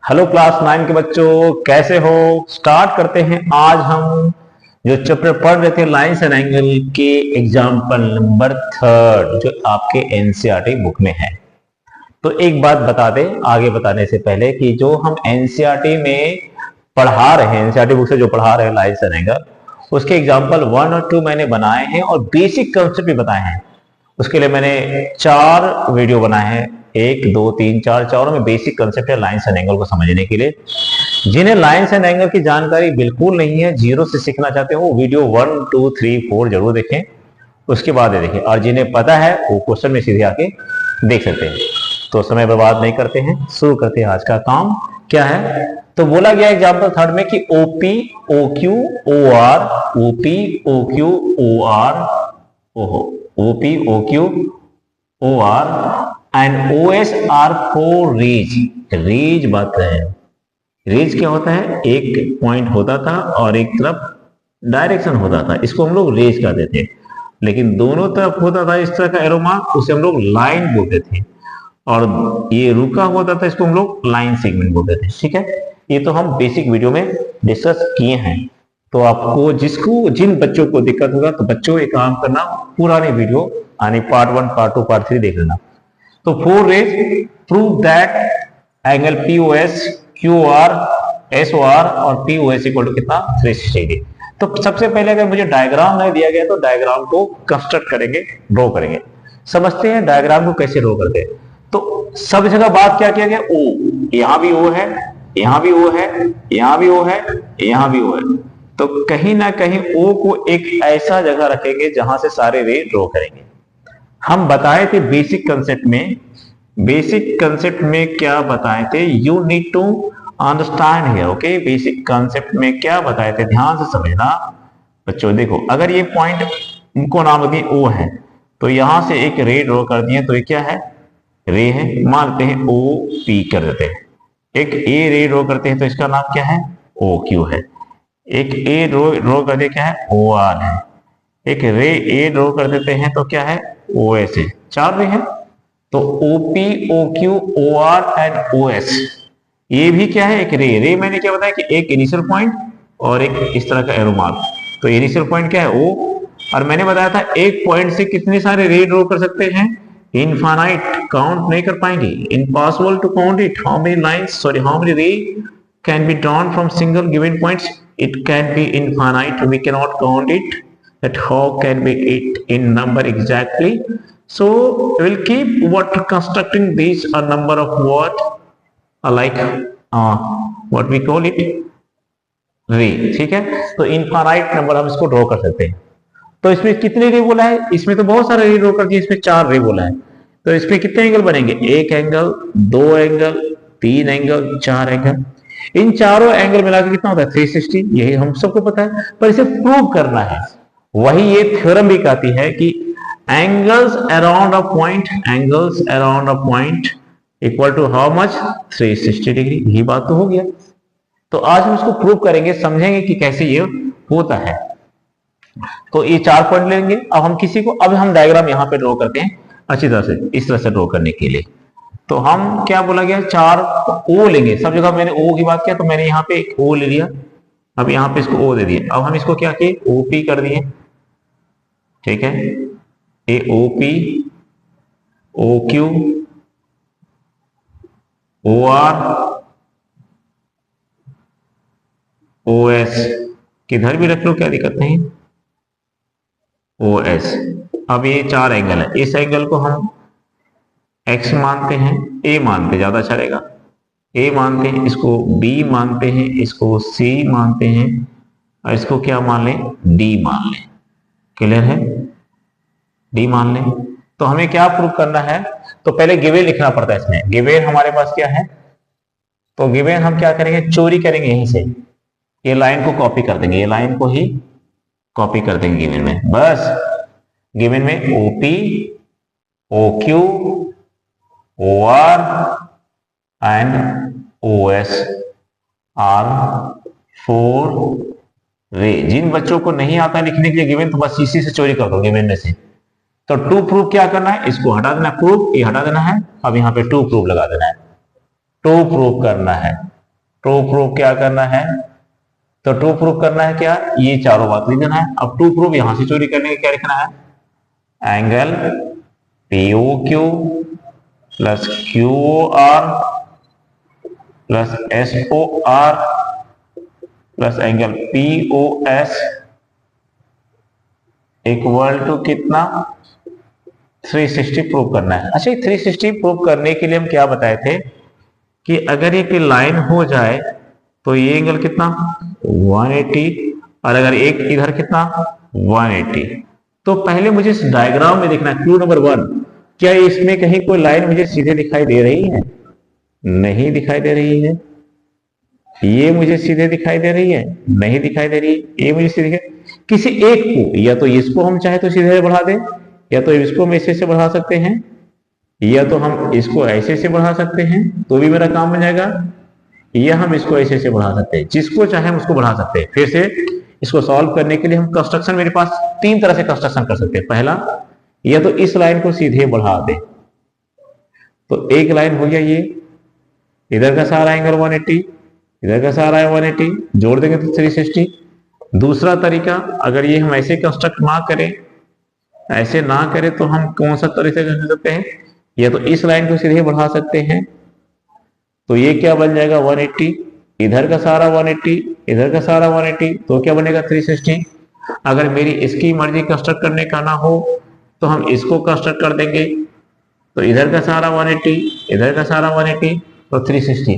Hello class 9 के बच्चों, कैसे हो। स्टार्ट करते हैं। आज हम जो चैप्टर पढ़ रहे थे लाइंस एंड एंगल के एग्जाम्पल नंबर 3 जो आपके एनसीईआरटी बुक में है। तो एक बात बता दें आगे बताने से पहले कि जो हम एनसीईआरटी में पढ़ा रहे हैं, एनसीईआरटी बुक से जो पढ़ा रहे हैं लाइंस एंड एंगल, उसके एग्जाम्पल 1 और 2 मैंने बनाए हैं और बेसिक कंसेप्ट भी बताए हैं। उसके लिए मैंने 4 वीडियो बनाए हैं, 1 2 3 4, चारों में बेसिक कंसेप्ट है लाइंस एंड एंगल को समझने के लिए। जिन्हें लाइंस एंड एंगल की जानकारी बिल्कुल नहीं है, जीरो से सीखना चाहते हो, वीडियो 1 2 3 4 जरूर देखें, उसके बाद ये देखें। और जिन्हें पता है वो क्वेश्चन में सीधे आके देख सकते हैं। तो समय बर्बाद नहीं करते हैं, शुरू करते हैं आज का काम। क्या है तो बोला गया एग्जाम्पल 3 में कि OP O Q O R, OP O Q O R, ओहो OP O Q O R and O S are four rays. Rays बात है, रेज क्या होता है, एक पॉइंट होता था और एक तरफ डायरेक्शन होता था, इसको हम लोग रेज कहते थे। लेकिन दोनों तरफ होता था इस तरह का एरो मार्क, उसे हम लोग लाइन बोलते थे। और ये रुका होता था, इसको हम लोग लाइन सेगमेंट बोलते थे। ठीक है, ये तो हम बेसिक वीडियो में डिस्कस किए हैं। तो आपको जिन बच्चों को दिक्कत होगा तो बच्चों एक काम करना, पुराने वीडियो यानी पार्ट 1 पार्ट 2 पार्ट 3 देख लेना। तो four rays prove that angle POS QR SOR और पीओएस इक्वल टू कितना 360 डिग्री। तो सबसे पहले अगर मुझे डायग्राम नहीं दिया गया तो डायग्राम को कंस्ट्रक्ट करेंगे, ड्रॉ करेंगे। समझते हैं डायग्राम को कैसे ड्रॉ करते हैं। तो सब जगह बात क्या किया गया, ओ, यहां भी ओ है, यहां भी ओ है, यहां भी ओ है, यहां भी ओ है। तो कहीं ना कहीं ओ को एक ऐसा जगह रखेंगे जहां से सारे रे ड्रॉ करेंगे। हम बताए थे बेसिक कंसेप्ट में, बेसिक कंसेप्ट में क्या बताए थे, you need to understand here. Okay, basic concept में क्या बताए थे, ध्यान से समझना बच्चों। देखो, अगर ये पॉइंट उनको नाम दिए ओ है, तो यहां से एक रे ड्रॉ कर दिए, तो ये क्या है, रे है। मानते हैं ओ पी कर देते हैं। एक ए रे ड्रॉ करते हैं तो इसका नाम क्या है, ओ क्यू है। एक ए ड्रॉ कर दे, क्या है, ओ आर है। एक रे ए ड्रॉ कर देते हैं तो क्या है, ओ एस है। 4 रे है। तो OP O Q O R and O S, ये भी क्या है, एक रे। रे मैंने क्या बताया कि एक इनिशियल पॉइंट और एक इस तरह का एरो मार्क। तो इनिशियल पॉइंट क्या है, ओ। और मैंने बताया था एक पॉइंट से कितने सारे रे ड्रॉ कर सकते हैं, इनफाइनाइट, काउंट नहीं कर पाएंगे, impossible to count it. How many lines, sorry, how many ray can be drawn from single given points, it can be infinite, we cannot count it, that how can be it in number exactly. So we'll keep what constructing these a number of what like what we call it रे। ठीक है, तो infinite number हम इसको draw कर सकते हैं। तो इसमें कितने रे बोला है, इसमें तो बहुत सारे रे ड्रॉ कर दिए, इसमें 4 रे बोला है। तो इसमें कितने एंगल बनेंगे, एक एंगल, 2 एंगल, 3 एंगल, 4 एंगल। इन चारों एंगल मिला के कितना होता है 360, यही हम सबको पता है, पर इसे प्रूव करना है। वही ये थ्योरम भी कहती है कि angles around a point, angles around a point equal to how much 360 degree. यही बात तो हो गया। तो आज हम इसको प्रूव करेंगे, समझेंगे कि कैसे ये होता है। तो ये 4 पॉइंट लेंगे। अब हम किसी को, अब हम डायग्राम यहां पे ड्रॉ करते हैं अच्छी तरह से, इस तरह से ड्रॉ करने के लिए। तो हम क्या बोला गया, 4 ओ लेंगे। सब जगह मैंने ओ की बात किया, तो मैंने यहाँ पे एक ओ ले लिया। अब यहाँ पे इसको ओ दे दिए। अब हम इसको क्या किए, ओपी कर दिए। ठीक है, a O P, O Q, O R, O S, किधर भी रख लो क्या दिक्कत नहीं, ओ एस। अब ये 4 एंगल है, इस एंगल को हम एक्स मानते हैं, ए मानते, ज्यादा अच्छा रहेगा। ए मानते हैं, इसको बी मानते हैं, इसको सी मानते हैं, और इसको क्या मान लें, डी मान लें। क्लियर है, डी मान लें। तो हमें क्या प्रूव करना है, तो पहले गिवन लिखना पड़ता है इसमें। गिवन हमारे पास क्या है, तो गिवन हम क्या करेंगे, चोरी करेंगे यहीं से, ये लाइन को कॉपी कर देंगे, ये लाइन को ही कॉपी कर देंगे गिवन में। बस गिवन में OP O Q O R and O S are 4 ray. जिन बच्चों को नहीं आता लिखने के लिए गिवन, तो बस इसी से चोरी कर दो गिवन में से। तो टू प्रूफ क्या करना है, इसको हटा देना, प्रूफ ये हटा देना है। अब यहाँ पे टू प्रूफ लगा देना है, टू प्रूफ करना है। ट्रू प्रूफ क्या करना है, तो ट्रू प्रूफ करना है क्या, ये चारों बात लिख देना है। अब ट्रू प्रूफ यहां से चोरी करने का क्या लिखना है, angle POQ plus QOR plus SOR plus angle POS equal to कितना, 360 प्रूव करना है। अच्छा, 360 प्रूव करने के लिए हम क्या बताए थे कि अगर एक लाइन हो जाए तो ये एंगल कितना 180, और अगर एक इधर कितना 180। तो पहले मुझे इस डायग्राम में देखना, क्लू नंबर 1, क्या इसमें कहीं कोई लाइन मुझे सीधे दिखाई दे रही है, नहीं दिखाई दे रही है। ये मुझे सीधे दिखाई दे रही है, नहीं दिखाई दे रही है। ये मुझे सीधे, किसी एक को, या तो इसको हम चाहे तो सीधे बढ़ा दें, या तो इसको हम ऐसे से बढ़ा सकते हैं, या तो हम इसको ऐसे से बढ़ा सकते हैं, तो भी मेरा काम बन जाएगा, या हम इसको ऐसे से बढ़ा सकते हैं, जिसको चाहे हम उसको बढ़ा सकते हैं। फिर से इसको सॉल्व करने के लिए हम कंस्ट्रक्शन, मेरे पास 3 तरह से कंस्ट्रक्शन कर सकते हैं। पहला, या तो इस लाइन को सीधे बढ़ा दे, तो एक लाइन हो गया ये, इधर का सारा एंगल 180, इधर का सारा है 180, जोड़ देंगे तो 360। दूसरा तरीका, अगर ये हम ऐसे कंस्ट्रक्ट ना करें, ऐसे ना करें, तो हम कौन सा तरीके से कर सकते हैं, या तो इस लाइन को सीधे बढ़ा सकते हैं, तो ये क्या बन जाएगा 180, इधर का सारा 180, इधर का सारा 180, तो क्या बनेगा 360। अगर मेरी इसकी मर्जी कंस्ट्रक्ट करने का ना हो तो हम इसको कंस्ट्रक्ट कर देंगे, तो इधर का सारा 180, इधर का सारा 180, तो 360।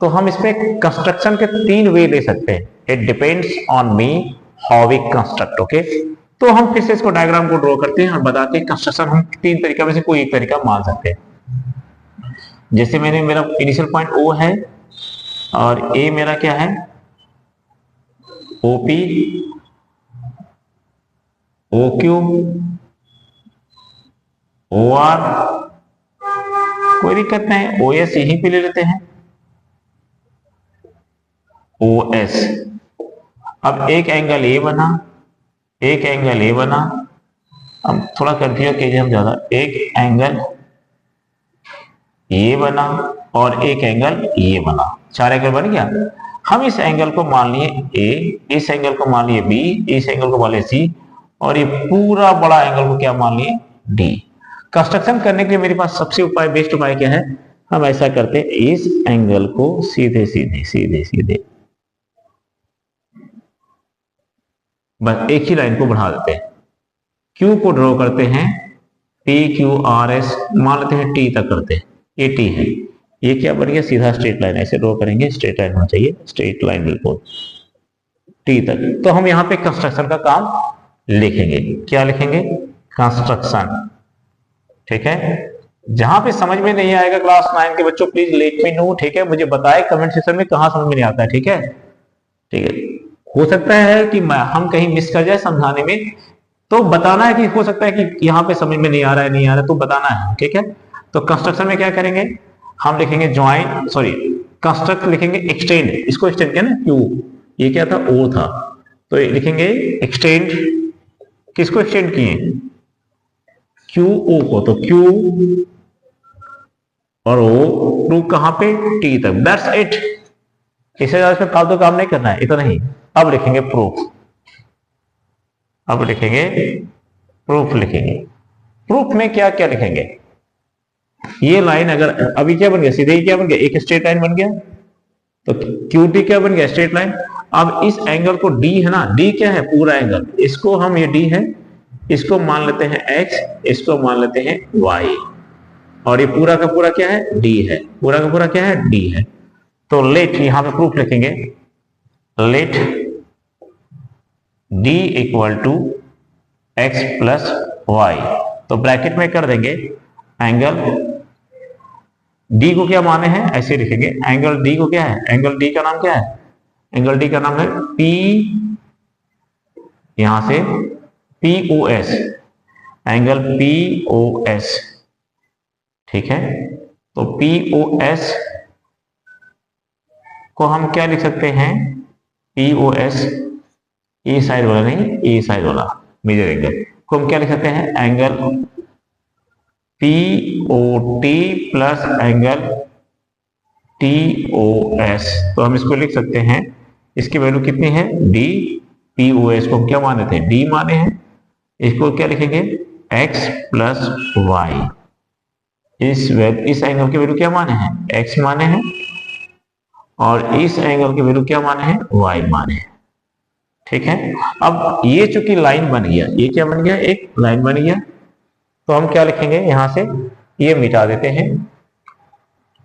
तो हम इसमें कंस्ट्रक्शन के 3 वे ले सकते हैं। It depends on me how we construct. Okay, तो हम फिर से इसको डायग्राम को ड्रॉ करते हैं और बताते हैं कंस्ट्रक्शन हम 3 तरीका में से कोई एक तरीका मान सकते हैं। जैसे मैंने, मेरा इनिशियल पॉइंट O है और A मेरा क्या है OP, OQ, OR, कोई दिक्कत नहीं, OS यहीं पे ले लेते हैं, OS। अब एक एंगल A बना, एक एंगल A बना, अब थोड़ा कर दिया कि हम ज्यादा, एक एंगल ये बना और एक एंगल ये बना, 4 एंगल बन गया। हम इस एंगल को मान लिए A, इस एंगल को मान लिए B, इस एंगल को मान लिए C, और ये पूरा बड़ा एंगल को क्या मान लिए D। कंस्ट्रक्शन करने के लिए मेरे पास सबसे उपाय, बेस्ट उपाय क्या है, हम ऐसा करते हैं, इस एंगल को सीधे सीधे सीधे सीधे बस एक ही लाइन को बढ़ा देते हैं, Q को ड्रॉ करते हैं, PQRS मान लेते हैं, T तक करते हैं, ये T है, ये क्या बन गया सीधा स्ट्रेट लाइन, ऐसे ड्रॉ करेंगे, स्ट्रेट लाइन होना चाहिए, स्ट्रेट लाइन बिल्कुल T तक। तो हम यहाँ पे कंस्ट्रक्शन का काम लिखेंगे, क्या लिखेंगे, कंस्ट्रक्शन। ठीक है, जहां पे समझ में नहीं आएगा क्लास 9 के बच्चों, प्लीज लेट मी नो। ठीक है, मुझे बताए कमेंट सेक्शन में कहां समझ में नहीं आता है। ठीक है, ठीक है, हो सकता है कि हम कहीं मिस कर जाए समझाने में, तो बताना है कि हो सकता है कि यहाँ पे समझ में नहीं आ रहा है, नहीं आ रहा है, तो बताना है। ठीक है, तो कंस्ट्रक्शन में क्या करेंगे, हम लिखेंगे ज्वाइन, सॉरी कंस्ट्रक्ट लिखेंगे एक्सटेंड, इसको एक्सटेंड किया ना Q, ये क्या था O था, तो लिखेंगे एक्सटेंड, किसको एक्सटेंड किए QO को, तो Q और O टू कहां पे T तक, दैट्स इट। इससे ज्यादा इसमें फालतू काम नहीं करना है, इतना ही। अब लिखेंगे प्रूफ, अब लिखेंगे प्रूफ, लिखेंगे प्रूफ में क्या क्या लिखेंगे, ये लाइन अगर अभी क्या बन गया, सीधे ही क्या बन गया, एक स्ट्रेट लाइन बन गया, तो QT क्या बन गया, स्ट्रेट लाइन। अब इस एंगल को D है ना, D क्या है, पूरा एंगल, इसको हम, ये D है, इसको मान लेते हैं X, इसको मान लेते हैं Y, और ये पूरा का पूरा क्या है, D है, पूरा का पूरा क्या है, D है। तो लेट, यहां पे प्रूफ लिखेंगे, let D equal to X plus Y, तो ब्रैकेट में कर देंगे, एंगल D को क्या माने हैं, ऐसे लिखेंगे, एंगल D को क्या है, एंगल D का नाम क्या है, एंगल D का नाम है P, यहां से POS, एंगल POS। ठीक है, तो POS को हम क्या लिख सकते हैं, POS, ये साइड वाला नहीं, ये साइड वाला मेजर एंगल को हम क्या लिख सकते हैं, angle POT plus angle TOS, तो हम इसको लिख सकते हैं, इसकी वैल्यू कितनी है D, POS को हम क्या माने थे, D माने हैं, इसको क्या लिखेंगे x प्लस वाई, इस एंगल की वैल्यू क्या माने हैं, x माने हैं, और इस एंगल की वैल्यू क्या माने हैं, y माने हैं। ठीक है, अब ये चूंकि लाइन बन गया, ये क्या बन गया, एक लाइन बन गया, तो हम क्या लिखेंगे, यहां से ये मिटा देते हैं।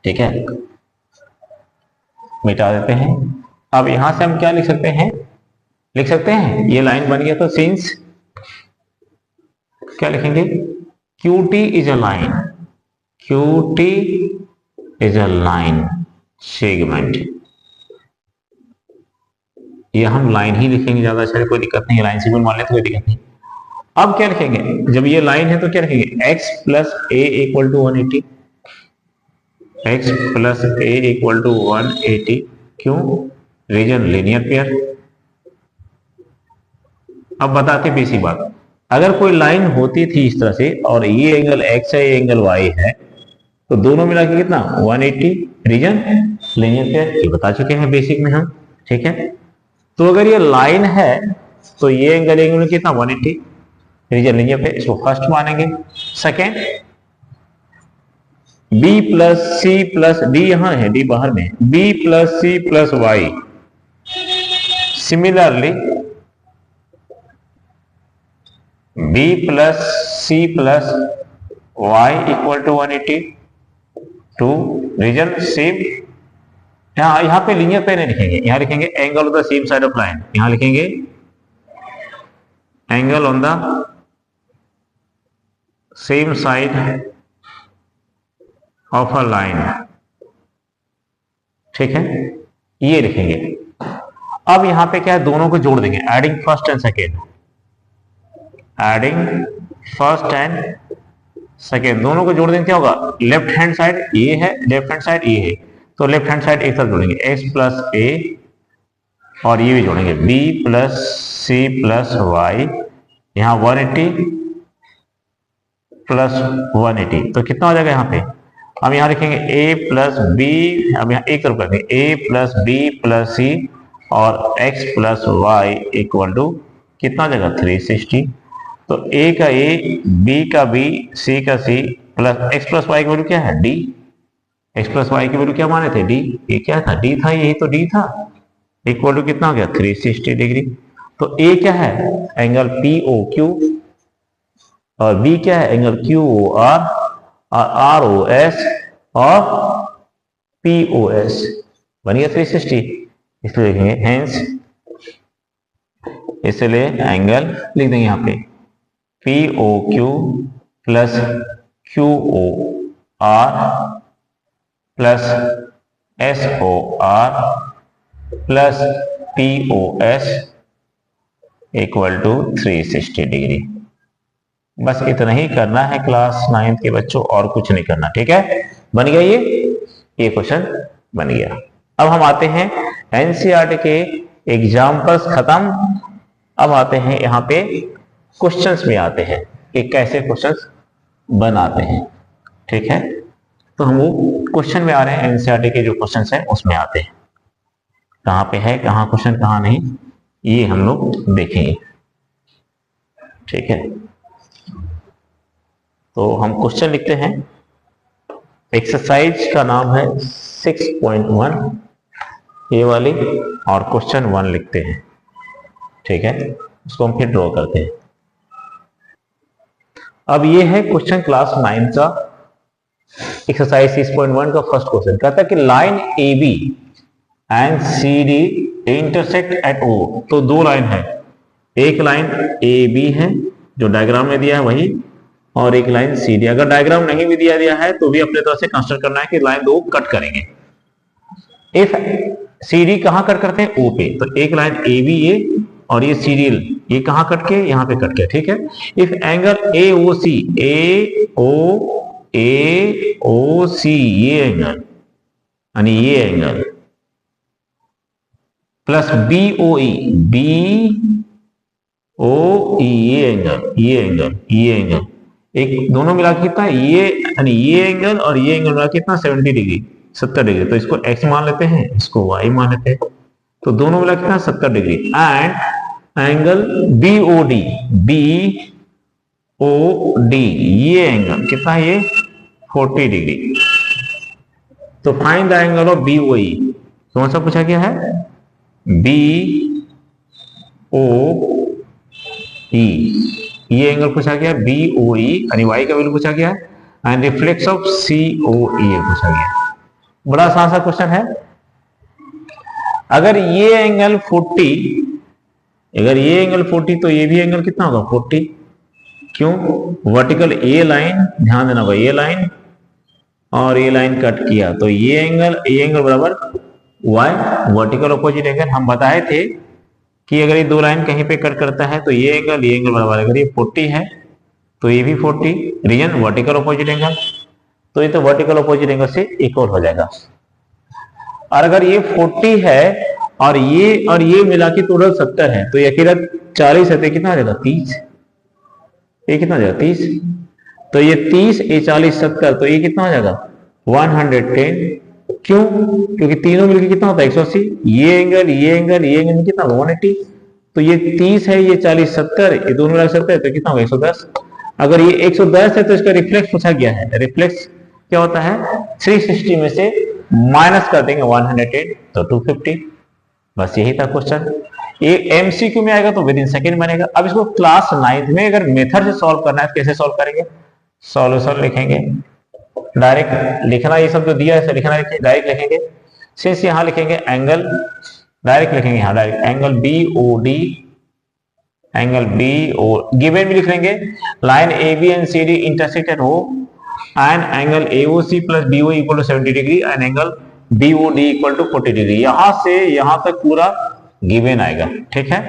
ठीक है, मिटा देते हैं। अब यहां से हम क्या लिख सकते हैं, ये लाइन बन गया, तो सिंस क्या लिखेंगे, QT is a line, QT is a line segment, ये हम लाइन ही लिखेंगे, ज्यादा अच्छा, कोई दिक्कत नहीं, लाइन सेगमेंट मान ले तो कोई दिक्कत नहीं। अब क्या लिखेंगे, जब ये लाइन है तो क्या लिखेंगे, x plus A equal to 180, x plus A equal to 180, क्यों, रीजन लीनियर पेयर। अब बताते बेसिक बात, अगर कोई लाइन होती थी इस तरह से और ये एंगल x है, ये एंगल y है, तो दोनों मिला के कितना 180, रीजन लीनियर पेयर, ये बता चुके हैं बेसिक में हम। ठीक है, तो अगर ये लाइन है तो ये एंगल कितना 180, रीजन लीनियर पेयर, इसको फर्स्ट मानेंगे। Second, b plus C plus D, यहां है d बाहर में, b plus C plus Y, similarly b plus C plus Y equal to 180 two reason same, यहां पे लीनियर पेयर नहीं लिखेंगे, यहां लिखेंगे angle on the same side of line, यहां लिखेंगे angle on the same side of a line. ठीक है, ये लिखेंगे। अब यहां पे क्या है, दोनों को जोड़ देंगे, adding first and second, adding first and second, दोनों को जोड़ देंगे, क्या होगा, लेफ्ट हैंड साइड ये है, लेफ्ट हैंड साइड ये है, तो लेफ्ट हैंड साइड एक साथ जोड़ेंगे, x प्लस ए, और ये भी जोड़ेंगे b plus C plus Y, यहां 180 प्लस 180, तो कितना हो जाएगा यहाँ पे, हम यहाँ लिखेंगे a प्लस बी, अब यहाँ एक तरफ करेंगे a plus B plus C और x plus Y equal to कितना हो जाएगा 360, तो a का a, b का b, c का c plus x plus Y की वैल्यू क्या है d, x प्लस वाई की वैल्यू क्या माने थे d, ये क्या था d था, यही तो d था, इक्वल टू कितना हो गया 360 डिग्री। तो a क्या है, एंगल POQ, और b क्या है, एंगल QOR, और ROS और POS, बन गया 360, इसलिए लिखेंगे हेंस, इसलिए एंगल लिख देंगे यहाँ पे POQ plus QOR plus SOR plus POS equal to 360 degree. बस इतना ही करना है क्लास 9th के बच्चों, और कुछ नहीं करना। ठीक है, बन गया ये क्वेश्चन बन गया। अब हम आते हैं एनसीईआरटी के एग्जाम्पल्स खत्म, अब आते हैं यहाँ पे क्वेश्चंस में आते हैं कि कैसे क्वेश्चंस बनाते हैं। ठीक है, तो हम वो क्वेश्चन में आ रहे हैं, एनसीईआरटी के जो क्वेश्चंस हैं उसमें आते हैं, कहाँ पे है, कहाँ क्वेश्चन कहाँ नहीं, ये हम लोग देखेंगे। ठीक है, तो हम क्वेश्चन लिखते हैं, एक्सरसाइज का नाम है 6.1 ये वाली, और क्वेश्चन 1 लिखते हैं। ठीक है, उसको हम फिर ड्रॉ करते हैं। अब ये है क्वेश्चन क्लास 9 का एक्सरसाइज 6.1 का फर्स्ट क्वेश्चन, कहता है कि line AB and CD intersect at O, तो दो लाइन है, एक लाइन AB है जो डायग्राम में दिया है वही, और एक लाइन CD। अगर डायग्राम नहीं भी दिया है तो भी अपने तरफ से कंसिडर करना है कि लाइन दो कट करेंगे। इफ CD कहां कट करते हैं, O पे, तो एक लाइन ABA और ये सीरियल, ये कहां कट के, यहां पे कट के। ठीक है, इफ एंगल AOC, AOC ये एंगल, यानी ये एंगल प्लस BOE, BOE ये एंगल एक दोनों मिला के कितना, ये यानी ये एंगल और ये एंगल मिला कितना 70 डिग्री, 70 डिग्री, तो इसको x मान लेते हैं, इसको y मान लेते हैं, तो दोनों मिला कितना 70 degree. And angle BOD, BOD ये एंगल कितना है, ये 40 डिग्री। तो find the angle of BOE, कौन सा पूछा गया है, BOE, ये एंगल पूछा गया BOE, यानी y का वैल्यू पूछा गया है, एंड रिफ्लेक्स ऑफ COE पूछा गया। बड़ा आसान सा क्वेश्चन है। अगर ये एंगल 40, अगर ये एंगल 40 तो ये भी एंगल कितना होगा 40। क्यों, वर्टिकल ए लाइन, ध्यान देना होगा, ये लाइन और ये लाइन कट किया, तो ये एंगल बराबर y, वर्टिकल ऑपोजिट एंगल। हम बताए थे कि अगर ये दो लाइन कहीं पे कट करता है तो ये एंगल बराबर, अगर ये 40 है तो ये भी 40, रीजन वर्टिकल ऑपोजिट एंगल, तो ये तो वर्टिकल ऑपोजिट एंगल से इक्वल हो जाएगा। और अगर ये 40 है और ये मिला के टोटल 70 है, तो ये अकेला 40 है तो कितना आ जाएगा 30, ये कितना आ जाएगा 30, तो ये 30, ये 40, 70, तो ये कितना हो जाएगा 110। क्यों, क्योंकि तीनों मिलकर कितना होता है 180, ये एंगल में कितना 180, तो ये 30 है, ये 40, 70, ये दोनों मिला 70, तो कितना होगा 110। अगर ये 110 है तो इसका रिफ्लेक्स पूछा गया है, रिफ्लेक्स क्या होता है, 360 में से माइनस कर देंगे 110, तो 250। बस यही था क्वेश्चन। ये एमसीक्यू में आएगा तो विद इन सेकेंड बनेगा। अब इसको क्लास 9th में अगर मेथड से सॉल्व करना है तो कैसे सॉल्व करेंगे, सॉल्यूशन लिखेंगे, डायरेक्ट लिखना, ये सब जो दिया है लिखना, डायरेक्ट लिखेंगे। सिंस यहां लिखेंगे एंगल, डायरेक्ट लिखेंगे यहां direct angle BOD, angle BO given भी लिख लेंगे, line AB and CD intersect at O, and angle AOC plus BOE equal to 70 degree, and angle BOD equal to 40 degree. यहां से यहां तक पूरा गिवन आएगा, ठीक है,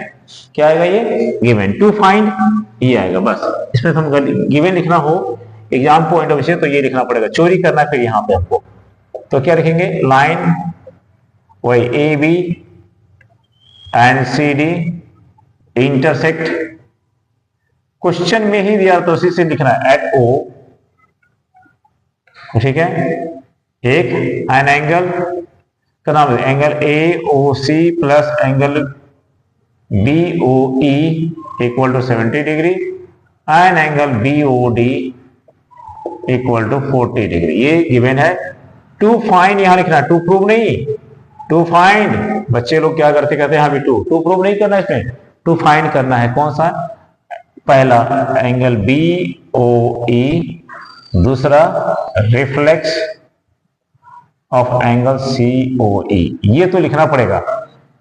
क्या आएगा ये गिवन। टू फाइंड ये आएगा, बस इसमें हम गिवन लिखना हो एग्जाम पॉइंट ऑफ व्यू से तो ये लिखना पड़ेगा, चोरी करना है फिर यहां पे हमको, तो क्या लिखेंगे, लाइन वही AB and CD intersect, question में ही दिया तो उसी से लिखना है एट O, ठीक है, एक एंड एंगल का नाम है angle AOC plus angle BOE equal to 70 degree, and angle BOD equal to 40 degree, ये गिवन है। टू फाइंड यहां लिखना, टू प्रूव नहीं, टू फाइंड। बच्चे लोग क्या करते कहते हैं यहाँ भी टू प्रूव नहीं करना, इसमें टू फाइंड करना है। कौन सा, पहला एंगल BOE, दूसरा रिफ्लेक्स ऑफ एंगल COE, ये तो लिखना पड़ेगा।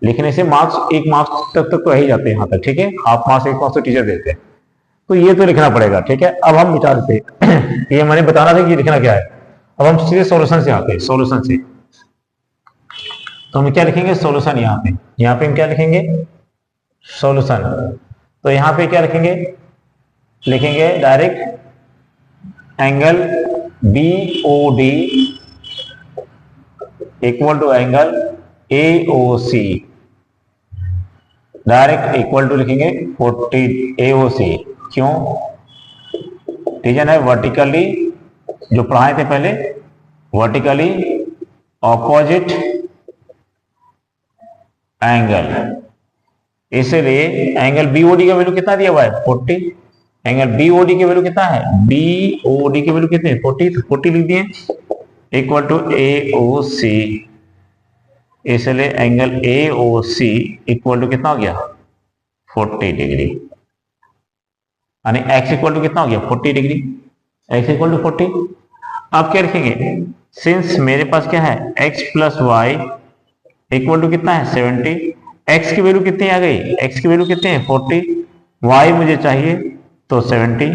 लिखने से मार्क्स, एक मार्क्स तक तो ही जाते हैं यहाँ तक, ठीक है, हाफ मार्क्स, एक मार्क्स तो टीचर देते हैं, तो ये तो लिखना पड़ेगा, ठीक है। अब हम विचार से ये मैंने बताना था कि ये लिखना क्या है। अब हम सीधे सॉल्यूशन से आते हैं, सॉल्यूशन से तो हम क्या लिखेंगे, सॉल्यूशन। यहाँ पे हम क्या लिखेंगे, सॉल्यूशन। तो यहाँ पे क्या लिखेंगे direct angle BOD equal to angle AOC, direct equal to लिखेंगे 40 AOC। क्यों, रीजन है वर्टिकली, जो पढ़ाए थे पहले, वर्टिकली ऑपोजिट एंगल, इसलिए एंगल BOD का वैल्यू कितना दिया हुआ है 40, एंगल BOD की वैल्यू कितना है, BOD की वैल्यू कितनी है 40, तो 40 लिख दिए इक्वल टू AOC, इसलिए एंगल AOC इक्वल टू कितना हो गया 40 डिग्री, यानी x इक्वल टू कितना हो गया 40 डिग्री, x इक्वल टू 40। अब क्या लिखेंगे, सिंस मेरे पास क्या है x plus Y equal to कितना है 70, x की वैल्यू कितनी आ गई, x की वैल्यू कितनी है 40, y मुझे चाहिए तो 70,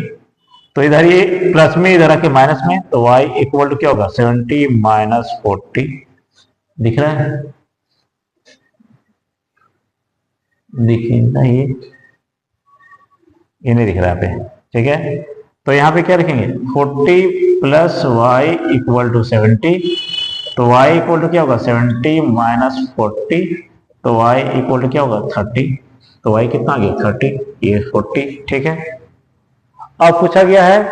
तो इधर ये प्लस में, इधर आके माइनस में, तो y इक्वल टू क्या होगा 70 माइनस 40, दिख रहा है, देखिए ना, ये नहीं दिख रहा है, ठीक है। तो यहाँ पे क्या लिखेंगे 40 प्लस वाई इक्वल टू 70, तो y इक्वल टू क्या होगा 70 माइनस 40, तो y इक्वल टू क्या होगा 30, तो y कितना आ गया 30, ये 40, ठीक है। अब पूछा गया है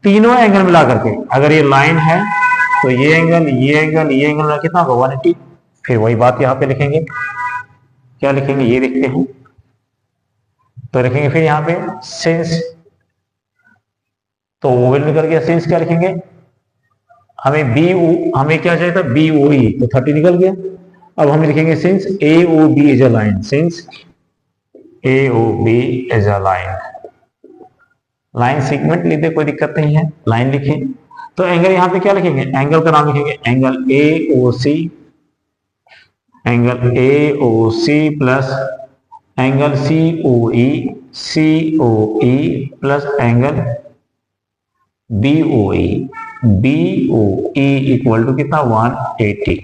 तीनों एंगल मिला करके, अगर ये लाइन है तो ये एंगल कितना होगा 180। फिर वही बात यहाँ पे लिखेंगे, क्या लिखेंगे ये देखते हैं। तो लिखेंगे फिर यहाँ पे सिंस, तो वो वैल्यू निकल गया। सिंस क्या लिखेंगे, हमें क्या चाहिए था बी ओ ई, तो 30 निकल गया। अब हम लिखेंगे since A O B is a line, since A O B is a line segment लिख दे, कोई दिक्कत नहीं है, लाइन लिखें। तो एंगल यहाँ पे क्या लिखेंगे, एंगल का नाम लिखेंगे angle A O C plus angle C O E plus angle B O E equal to कितना 180।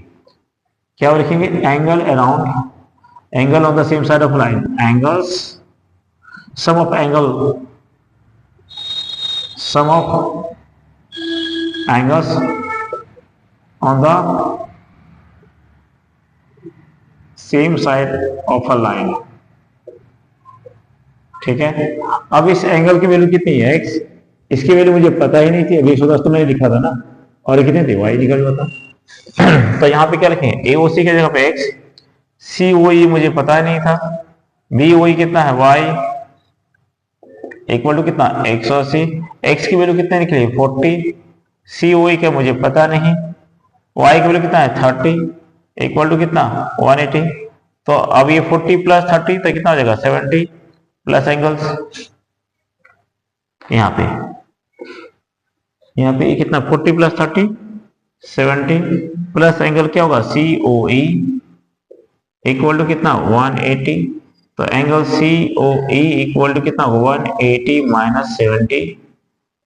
क्या लिखेंगे, angle around, angle on the same side of line, angles sum of angles on the same side of a line। ठीक है, अब इस angle की value कितनी है x, इसकी वैल्यू मुझे पता ही नहीं थी, अभी 110 तो मैंने लिखा था ना, और कितने थे y निकल जाता। तो यहाँ पे क्या लिखेंगे AOC की जगह पे x, COE मुझे पता ही नहीं था, BOE कितना है y इक्वल टू कितना 180, x की वैल्यू कितने निकली 40, COE का मुझे पता नहीं, y की वैल्यू कितना है 30 इक्वल टू कितना 180। तो अब ये 40 प्लस 30 तो कितना हो जाएगा 70 प्लस एंगल्स यहाँ पे ये कितना 40 प्लस 30 70 प्लस एंगल क्या होगा COE इक्वल टू कितना 180। तो एंगल COE इक्वल टू कितना 180 माइनस 70,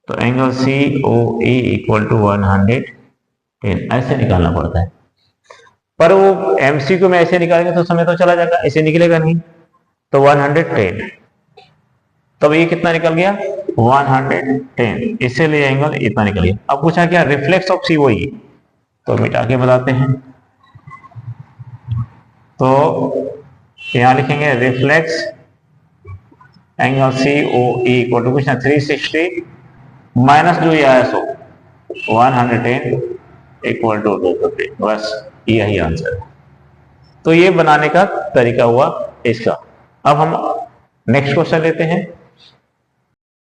तो एंगल COE इक्वल टू 110। ऐसे निकालना पड़ता है, पर वो MCQ में ऐसे निकालेंगे तो समय तो चला जाएगा, ऐसे निकलेगा नहीं। तो 110, तब ये कितना निकल गया 110, इसीलिए एंगल इतना निकल गया। अब पूछा क्या रिफ्लेक्स ऑफ COE, तो मिटा के बताते हैं। तो यहां लिखेंगे reflex angle COE equal to कुछ 360 माइनस जो ये आया सो 110 इक्वल टू 250, बस यही आंसर है। तो ये बनाने का तरीका हुआ इसका। अब हम नेक्स्ट क्वेश्चन लेते हैं।